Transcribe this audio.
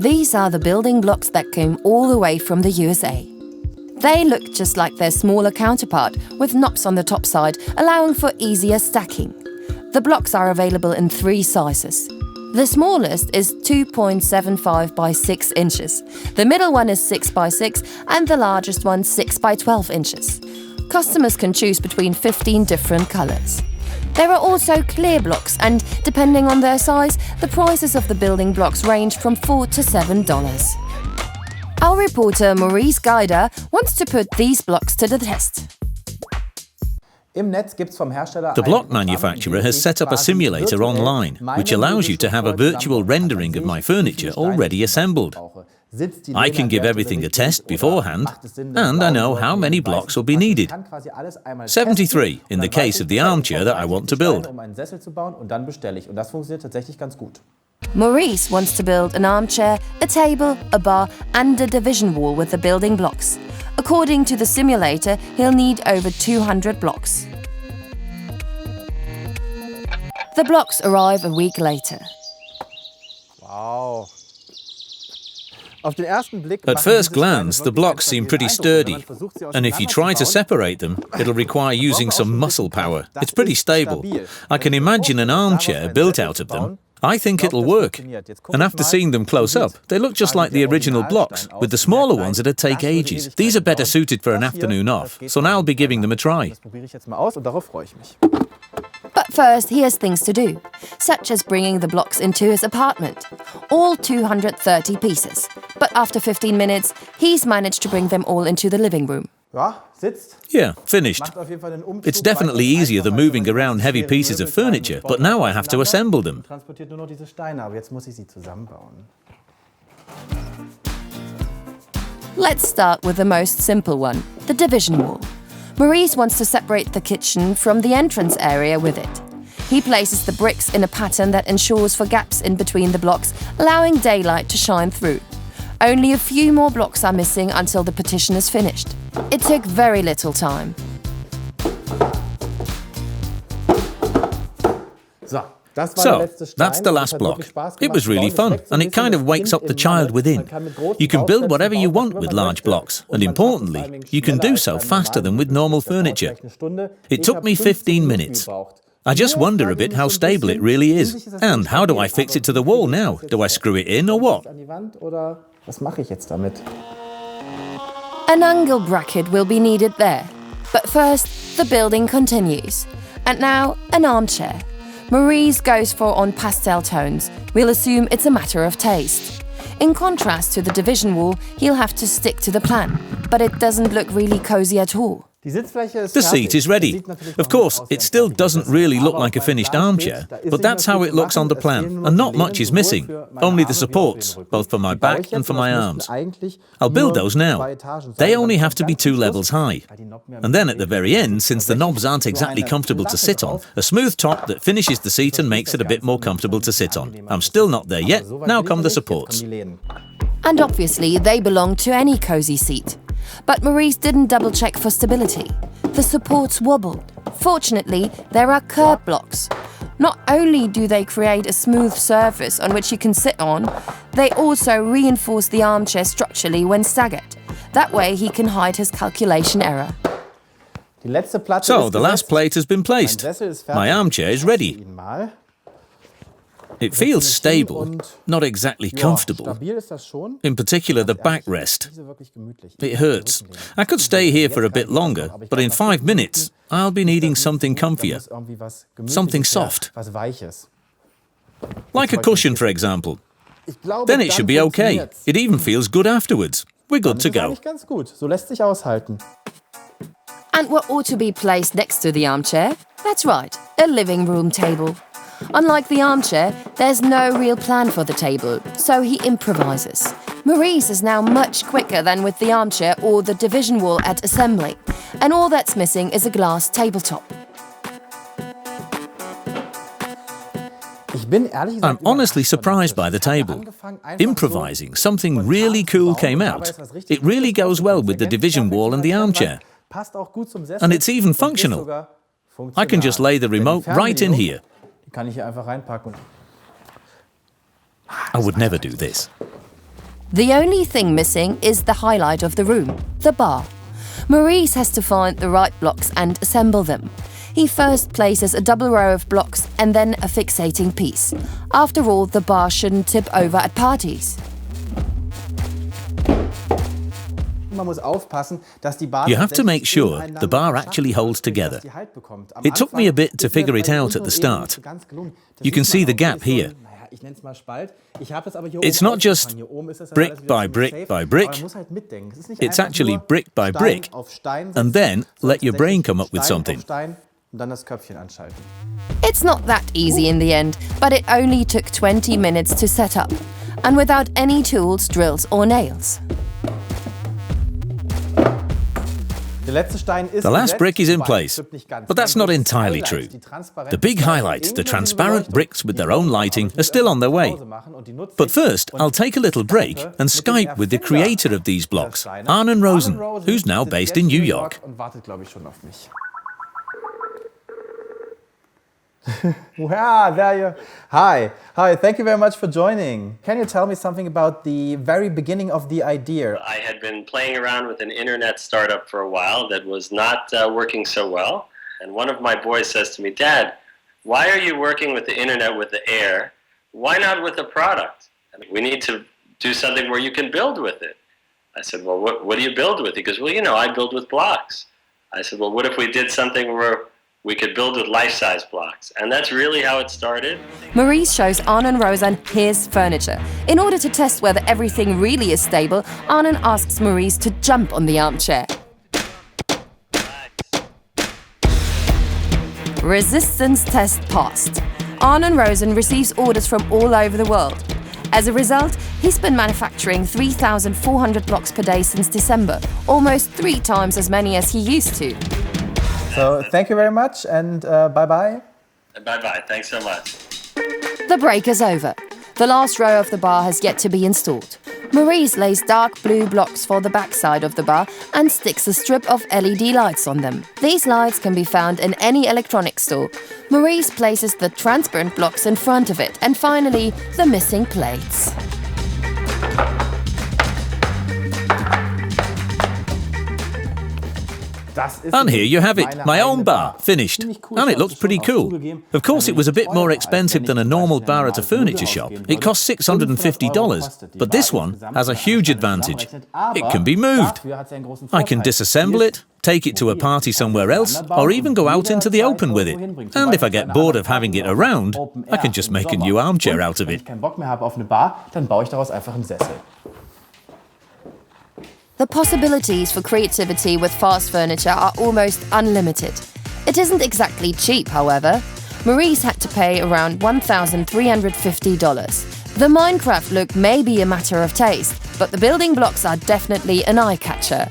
These are the building blocks that came all the way from the USA. They look just like their smaller counterpart, with knobs on the top side, allowing for easier stacking. The blocks are available in 3 sizes. The smallest is 2.75 by 6 inches. The middle one is 6 by 6 and the largest one 6 by 12 inches. Customers can choose between 15 different colors. There are also clear blocks and, depending on their size, the prices of the building blocks range from $4 to $7. Our reporter Maurice Geider wants to put these blocks to the test. The block manufacturer has set up a simulator online, which allows you to have a virtual rendering of my furniture already assembled. I can give everything a test beforehand, and I know how many blocks will be needed. 73 in the case of the armchair that I want to build. Maurice wants to build an armchair, a table, a bar, and a division wall with the building blocks. According to the simulator, he'll need over 200 blocks. The blocks arrive a week later. Wow. At first glance, the blocks seem pretty sturdy, and if you try to separate them, it'll require using some muscle power. It's pretty stable. I can imagine an armchair built out of them. I think it'll work. And after seeing them close up, they look just like the original blocks, with the smaller ones that'd take ages. These are better suited for an afternoon off, so now I'll be giving them a try. But first, he has things to do, such as bringing the blocks into his apartment. All 230 pieces. But after 15 minutes, he's managed to bring them all into the living room. Yeah, finished. It's definitely easier than moving around heavy pieces of furniture, but now I have to assemble them. Let's start with the most simple one, the division wall. Maurice wants to separate the kitchen from the entrance area with it. He places the bricks in a pattern that ensures for gaps in between the blocks, allowing daylight to shine through. Only a few more blocks are missing until the partition is finished. It took very little time. So, that's the last block. It was really fun, and it kind of wakes up the child within. You can build whatever you want with large blocks, and importantly, you can do so faster than with normal furniture. It took me 15 minutes. I just wonder a bit how stable it really is. And how do I fix it to the wall now? Do I screw it in or what? An angle bracket will be needed there. But first, the building continues. And now, an armchair. Maurice goes for on pastel tones. We'll assume it's a matter of taste. In contrast to the division wall, he'll have to stick to the plan. But it doesn't look really cozy at all. The seat is ready. Of course, it still doesn't really look like a finished armchair, but that's how it looks on the plan, and not much is missing, only the supports, both for my back and for my arms. I'll build those now. They only have to be 2 levels high. And then at the very end, since the knobs aren't exactly comfortable to sit on, a smooth top that finishes the seat and makes it a bit more comfortable to sit on. I'm still not there yet. Now come the supports. And obviously, they belong to any cozy seat. But Maurice didn't double-check for stability. The supports wobbled. Fortunately, there are curb blocks. Not only do they create a smooth surface on which you can sit on, they also reinforce the armchair structurally when staggered. That way he can hide his calculation error. So, the last plate has been placed. My armchair is ready. It feels stable, not exactly comfortable. In particular, the backrest. It hurts. I could stay here for a bit longer, but in 5 minutes, I'll be needing something comfier. Something soft. Like a cushion, for example. Then it should be okay. It even feels good afterwards. We're good to go. And what ought to be placed next to the armchair? That's right, a living room table. Unlike the armchair, there's no real plan for the table, so he improvises. Maurice is now much quicker than with the armchair or the division wall at assembly, and all that's missing is a glass tabletop. I'm honestly surprised by the table. Improvising, something really cool came out. It really goes well with the division wall and the armchair. And it's even functional. I can just lay the remote right in here. I would never do this. The only thing missing is the highlight of the room, the bar. Maurice has to find the right blocks and assemble them. He first places a double row of blocks and then a fixating piece. After all, the bar shouldn't tip over at parties. You have to make sure the bar actually holds together. It took me a bit to figure it out at the start. You can see the gap here. It's not just brick by brick by brick, it's actually brick by brick, and then let your brain come up with something. It's not that easy in the end, but it only took 20 minutes to set up, and without any tools, drills or nails. The last brick is in place, but that's not entirely true. The big highlight, the transparent bricks with their own lighting, are still on their way. But first, I'll take a little break and Skype with the creator of these blocks, Arne Rosen, who's now based in New York. Wow, there you are. Hi, thank you very much for joining. Can you tell me something about the very beginning of the idea? I had been playing around with an internet startup for a while that was not working so well. And one of my boys says to me, "Dad, why are you working with the internet with the air? Why not with a product? We need to do something where you can build with it." I said, "Well, what do you build with?" He goes, "Well, I build with blocks." I said, "Well, what if we did something where we could build with life-size blocks?" And that's really how it started. Maurice shows Arne Rosen his furniture. In order to test whether everything really is stable, Arne asks Maurice to jump on the armchair. Resistance test passed. Arne Rosen receives orders from all over the world. As a result, he's been manufacturing 3,400 blocks per day since December, almost 3 times as many as he used to. So thank you very much and bye-bye. Bye-bye, thanks so much. The break is over. The last row of the bar has yet to be installed. Maurice lays dark blue blocks for the backside of the bar and sticks a strip of LED lights on them. These lights can be found in any electronics store. Maurice places the transparent blocks in front of it and finally the missing plates. And here you have it, my own bar, finished. And it looks pretty cool. Of course, it was a bit more expensive than a normal bar at a furniture shop. It cost $650, but this one has a huge advantage. It can be moved. I can disassemble it, take it to a party somewhere else, or even go out into the open with it. And if I get bored of having it around, I can just make a new armchair out of it. The possibilities for creativity with fast furniture are almost unlimited. It isn't exactly cheap, however. Maurice had to pay around $1,350. The Minecraft look may be a matter of taste, but the building blocks are definitely an eye-catcher.